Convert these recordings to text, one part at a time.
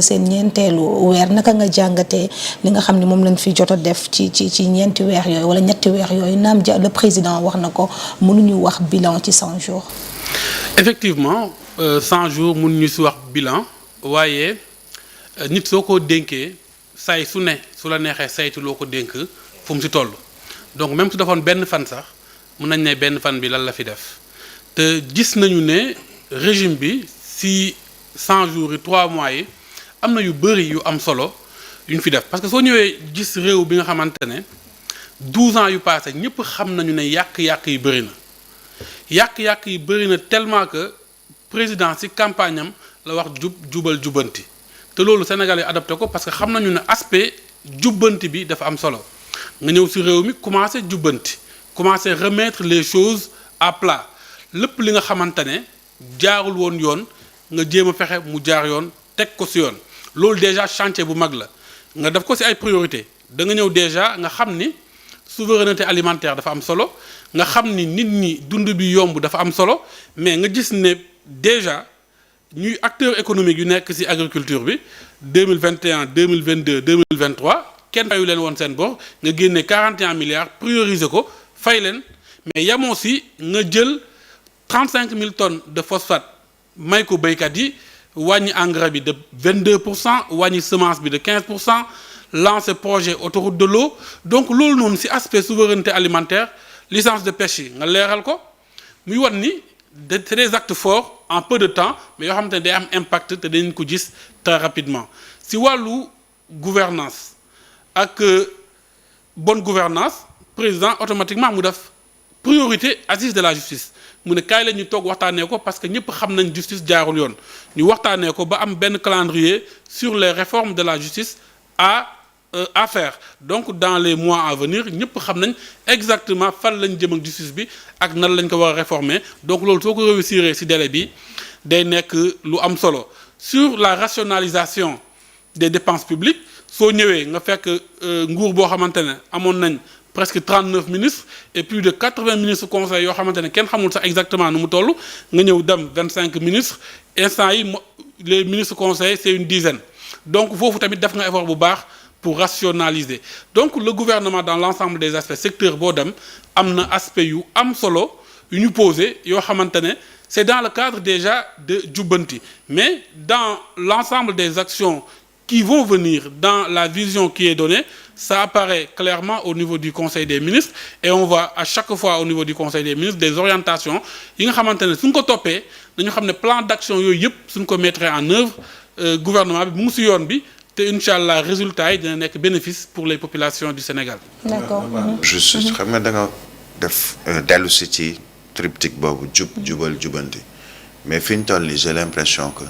seen ñeenteelu weer naka nga jàngatee li nga xam ne moom lañ fi jot a def ci ñeenti weer yooyu wala ñetti weer yooyu naam le président wax na ko mënuñu wax bilan ci 100 jours. effectivement 100 jours mënuñu si wax bilan waaye nit soo ko dénkee say su ne su la neexee saytu loo ko dénk fu mu si toll donc même su defoon benn fan sax mën nañ ne benn fan bi lan la fi def te gis nañu ne régime bi si 100 jours yi 3 mois yi. am na yu bëri yu am solo yu ñu fi def parce que soo ñëwee gis réew bi nga xamante ne 12 ans yu passé ñëpp xam nañu ne yàq-yàq yi bëri na yàq-yàq yi bëri na tellement que président ci campagne am la wax jubal jubbanti te loolu Sénégal yi adopté ko parce que xam nañu ne aspect jubbanti bi dafa am solo nga ñëw ci réew mi commencé jubbanti commencé remettre les choses à plat lépp li nga xamante ne jaarul woon yoon nga jéem a fexe mu jaar yoon teg ko ci yoon. loolu déjà chantier bu mag la nga def ko ci ay priorité da nga ñëw déjà nga xam ni souveraineté alimentaire dafa am solo nga xam ni nit ñi dund bi yomb dafa am solo mais nga gis ne déjà ñuy acteurs économiques yu nekk ci agriculture bi 2021 2022 2023 kenn fayu leen woon seen bor nga génne 41 milliards prioriser ko fay leen mais yamoo ci nga jël 35 000 tonnes de phosphate may ko béykat yi. wàññi engrais bi de 22% wàññi semence bi de 15% lancer projet autoroute de l'eau donc loolu noonu ci aspect souveraineté alimentaire licence de pêche yi nga leeral ko muy wan ni c'est des actes forts en peu de temps mais yoo xamante ne day am impact te dañ ko gis très rapidement ci wàllu gouvernance ak bonne gouvernance président automatiquement mu def priorité assise de la justice mu ne kaay la ñu toog waxtaanee ko parce que ñëpp xam nañ justice jaarul yoon ñu waxtaanee ko ba am benn calendrier sur les réformes de la justice à faire donc dans les mois à venir ñëpp xam nañ exactement fan lañ jëm ak justice bi ak nan lañ ko war a réformer donc loolu soo ko réussir ci délai bi day nekk lu am solo sur la rationalisation des dépenses publiques soo ñëwee nga fekk nguur boo xamante ne amoon nañ presque 39 ministres et plus de 80 ministres conseils yoo xamante ne kenn xamul sax exactement nu mu toll nga ñëw dem 25 ministres instant yi les ministres conseils c'est une dizaine donc foofu tamit def nga effort bu baax pour rationaliser donc le gouvernement dans l'ensemble des aspects secteur boo dem am na aspect yu am solo yu ñu posé yoo xamante ne c'est dans le cadre déjà de jubbanti mais dans l'ensemble des actions qui vont venir dans la vision qui est donnée ça apparaît clairement au niveau du Conseil des ministres et on voit à chaque fois au niveau du Conseil des ministres des orientations yi nga xamante ne suñ ko toppee dañu xam ne plan d'action yooyu yëpp suñ ko mettre en œuvre gouvernement bi mu ngi ci yoon bi te incha allah résultat yi dina nekk bénéfice pour les populations du Sénégal. D'accord. juste xam nga da nga def dellu ci triptyque boobu jubal jubanti mais fi ñu toll nii j'ai l'impression que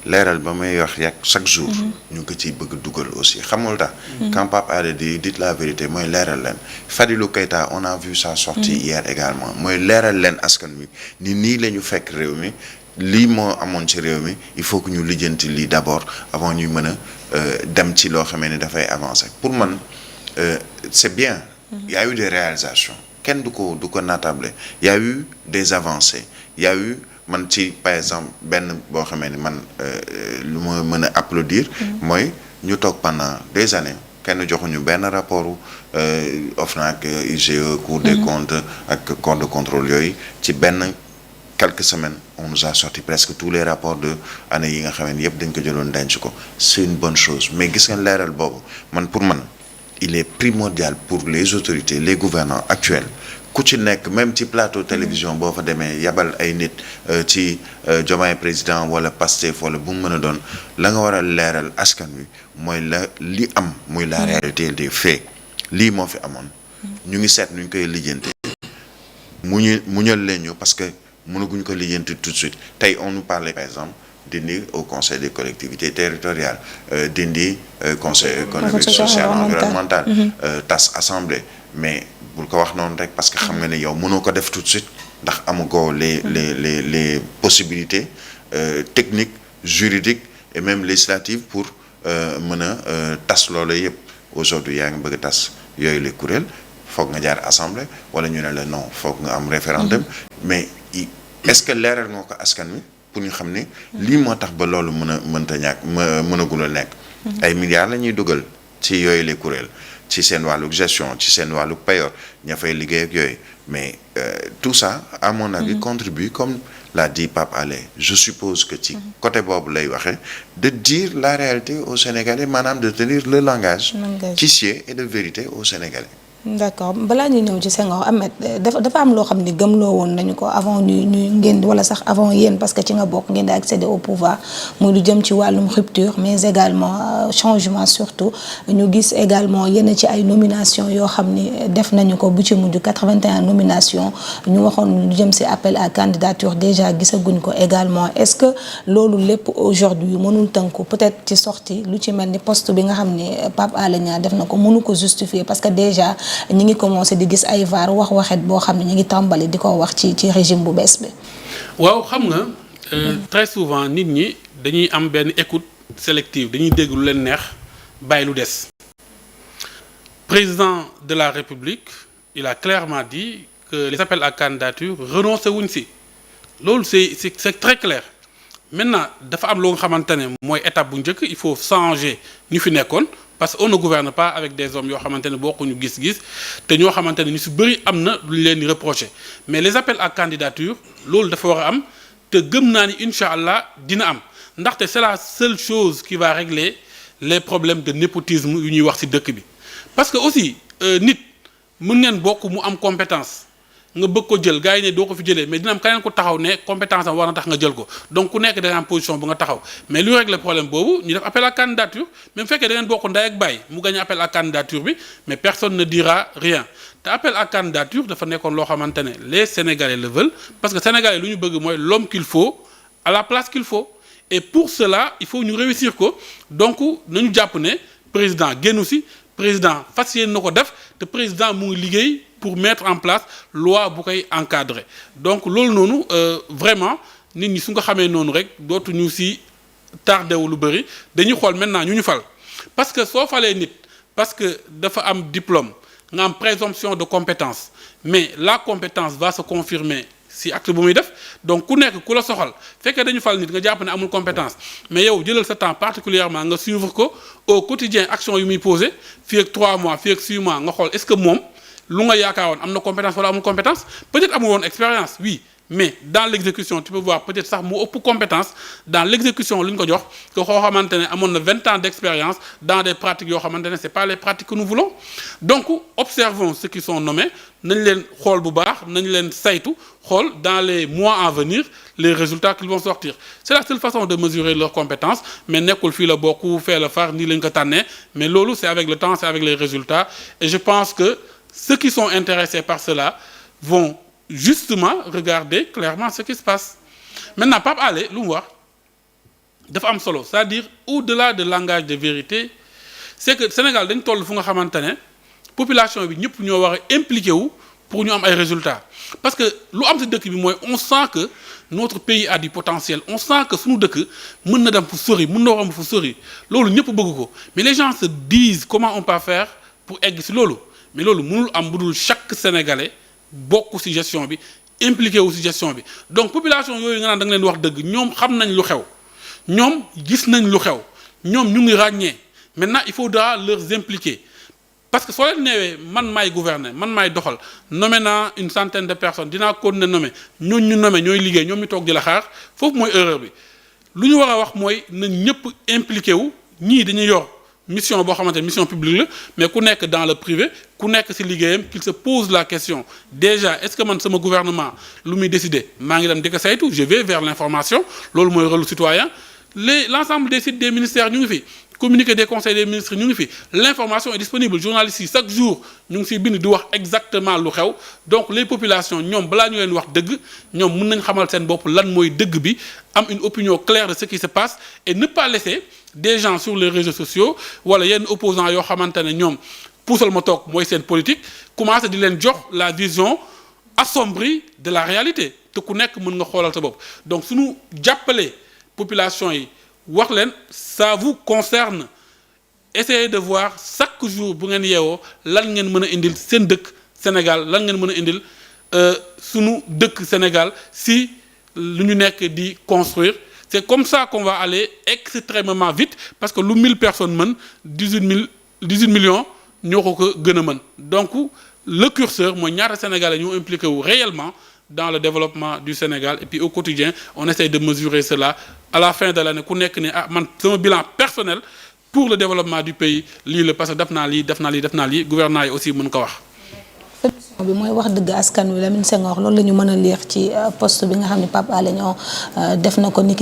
leeral ba may wax yàgg chaque jour ñu ngi ko ciy bëgg dugal aussi xamul tax quand Pape Alé di dites la vérité mooy leeral leen Fadilou Keita on a vu sa sortie hier également mooy leeral leen askan wi ni nii la ñu fekk réew mi lii moo amoon ci réew mi il faut que ñu lijjanti lii d'abord avant ñuy mën a dem ci loo xamee ni dafay avancer pour man c'est bien il y a eu des réalisations kenn du ko natable il y a eu des avancées il y a eu man ci par exemple benn boo xamee ni man lu ma mën a applaudir mooy ñu toog pendant des années kenn joxuñu benn rapport OFNAC IGE Cour des comptes ak corps de contrôle yooyu ci benn quelques semaines on nous a sorti presque tous les rapports de année yi nga xamee ni yëpp dañ ko jëloon denc ko c'est une bonne chose mais gis nga leeral boobu pour man il est primordial pour les autorités les gouvernants actuels ku ci nekk même ci plateau télévision boo fa demee yabal ay nit ci Diomaye président wala Pastef wala bu mu mën a doon la nga war a leeral askan wi mooy li am muy la réalité des faits lii moo fi amoon ñu ngi seet nu ñu koy lijjanti muñal leen ñu parce que mënaguñ ko lijjanti tout de suite tey on nous parlait par exemple dindi au conseil des collectivités territoriales dindi conseil économique social environnemental tas assemblée mais bul ko wax noonu rek parce que xam nga ne yow mënoo ko def tout de suite ndax amugoo les possibilités techniques juridiques et même législatives pour mën a tas loolu yëpp aujourd'hui yaa ngi bëgg a tas yooyu les kuréel foog nga jaar assemblée wala ñu ne la non foog nga am référendum mais est-ce que leeral nga ko askan wi pour ñu xam ne lii moo tax ba loolu mënta ñàkk mënagul a nekk. ay milliards la ñuy dugal ci yooyu les kuréel ci seen wàllu gestion ci seen wàllu payor ña fay liggéey ak yooyu mais tout ça à mon avis contribue comme l'a dit Pape Alé je suppose que ci côté boobu lay waxee de dire la réalité aux Sénégalais maanaam de tenir le langage qui sied et de vérité aux Sénégalais. d'accord balaa ñuy ñëw ci Senghor Ahmed dafa am loo xam ni gëmloo woon nañu ko avant ñu ngeen wala sax avant yéen parce que ci nga bokk ngeen di accéder au pouvoir muy lu jëm ci wàllum rupture mais également changement surtout ñu gis également yenn ci ay nomination yoo xam ni def nañu ko bu ci mujj 81 nomination ñu waxoon lu jëm ci appel à candidature déjà gisaguñ ko également est-ce que loolu lépp aujourd'hui mënul tënku peut-être ci sortie lu ci mel ni poste bi nga xam ni Pape Alé Niang def na ko mënu ko justifier parce que déjà ñi ngi commencé di gis ay vaar waxet boo xam ne ñu ngi tàmbali di ko wax ci régime bu bees bi. waaw xam nga très souvent nit ñi dañuy am benn écoute sélective dañuy dégg lu leen neex bàyyi lu des. Président de la République il a clairement dit que les appels à candidature renoncé wuñ si loolu c'est très clair maintenant dafa am loo nga xamante ne mooy étape bu njëkk il faut changer ñu fi nekkoon. parce qu'on ne gouverne pas avec des hommes yoo xamante ne bokkuñu gis-gis te ñoo xamante ne ñu si bëri am na lu leen di reprocher mais les appels à candidature loolu dafa war a am te gëm naa ni incha allah dina am ndaxte c'est la seule chose qui va régler les problèmes de népotisme yu ñuy wax ci dëkk bi. parce que aussi nit mën ngeen bokk mu am compétence nga bëgg ko jël gars yi ne doo ko fi jëlee mais dina am keneen ko taxaw ne compétence am war na tax nga jël ko donc ku nekk da nga am position bu nga taxaw mais lu régler problème boobu ñu def appel à candidature même fekkee da ngeen bokk ndey ak baay mu gagné appel à candidature bi mais personne ne dira rien te appel à candidature dafa nekkoon loo xamante ne les Sénégalais le veulent parce que Sénégalais lu ñu bëgg mooy l'homme qu'il faut à la place qu'il faut et pour cela il faut ñu réussir ko donc nañu jàpp ne président génnu si président fas yéene na ko def te président mu ngi liggéey pour mettre en place loi bu koy encadrer donc loolu noonu vraiment nit ñi su nga xamee noonu rek dootuñu si tardé wu lu bëri dañuy xool maintenant ñu fal parce que soo falee nit parce que dafa am diplôme nga am présomption de compétence mais la compétence va se confirmer si acte bu muy def donc ku nekk ku la soxal fekkee dañu fal nit nga jàpp ne amul compétence mais yow jëlal sa temps particulièrement nga suivre ko au quotidien action yu muy posé fii ak 3 mois fii ak 6 mois nga xool est-ce que moom lu nga yaakaaroon am na compétence wala amul compétence peut-être amul woon expérience oui mais dans l'exécution tu peux voir peut-être sax mu ëpp compétence dans l'exécution lu ñu ko jox que koo xamante ne amoon na 20 ans d'expérience dans des pratiques yoo xamante ne c'est pas les pratiques que nous voulons donc observons ceux qui sont nommés nañ leen xool bu baax nañ leen saytu xool dans les mois à venir les résultats qu'ils vont sortir c'est la seule façon de mesurer leurs compétences mais nekkul fii la bokk fee la far nii lañ ko tànnee mais loolu c'est avec le temps c'est avec les résultats et je pense que ceux qui sont intéressés par cela vont justement regarder clairement ce qui se passe maintenant Pape Alé lu mu wax dafa am solo c'est-à-dire au-delà de langage de vérité c'est que Sénégal dañ toll fu nga xamante ne population bi ñëpp ñoo war a impliqué wu pour ñu am ay résultats parce que lu am ci dëkk bi mooy on sent que notre pays a du potentiel on sent que suñu dëkk mën na dem fu sori mën na romb fu sori loolu ñëpp bëgg ko mais les gens se disent comment on peut faire pour egg ci loolu mais loolu mënul am budul chaque Sénégalais bokk ci gestion bi impliqué wu ci gestion bi donc population yooyu nga naan da nga leen wax dëgg ñoom xam nañ lu xew ñoom gis nañ lu xew ñoom ñu ngi ràññee maintenant il faudra leur impliquer parce que soo leen neewee man maay gouverner man maay doxal nommé naa une centaine de personnes dinaa continuer nommer ñooñ ñu nommer ñooy liggéey ñoom ñu toog di la xaar foofu mooy erreur bi lu ñu war a wax mooy nañ ñëpp impliqué wu ñii dañuy yor mission boo xamante ne mission publique la mais ku nekk dans le privé ku nekk ci liggéeyam qu'il se pose la question déjà est-ce que man sama gouvernement lu muy décider maa ngi dem di ko saytu je vais vers l'information loolu mooy rôle citoyen l'ensemble des sites des ministères ñu ngi fi communiqué des conseils des ministres ñu ngi fi l'information est disponible journalistes yi chaque jour ñu ngi ciy bind di wax exactement lu xew donc les populations ñoom balaa ñu leen wax dëgg ñoom mën nañ xamal seen bopp lan mooy dëgg bi am une opinion claire de ce qui se passe et ne pas laisser des gens sur les réseaux sociaux wala yenn opposants yoo xamante ne ñoom puusal ma toog mooy seen politique commencer di leen jox la vision assombrie de la réalité te ku nekk mën nga xoolal sa bopp donc suñu jàppalee population yi wax leen ça vous concerne essayez de voir chaque jour bu ngeen yeewoo lan ngeen mën a indil seen dëkk Sénégal lan ngeen mën a indil sunu dëkk Sénégal si lu ñu nekk di construire c'est comme ça qu'on va aller extrêmement vite parce que lu 1000 personnes mën 18 millions ñoo ko gën a mën donc le curseur mooy ñaata Sénégalais ñoo impliqué wu réellement dans le développement du Sénégal et puis au quotidien on essaie de mesurer cela à la fin de l'année ku nekk ne man sama bilan personnel pour le développement du pays lii la parce que def naa lii gouvernement yi aussi mën ko wax. solution bi mooy wax dëgg askan wi Lamine Senghor loolu la ñu mën a lire ci poste bi nga xam ne Pape Alé Niang def na ko niki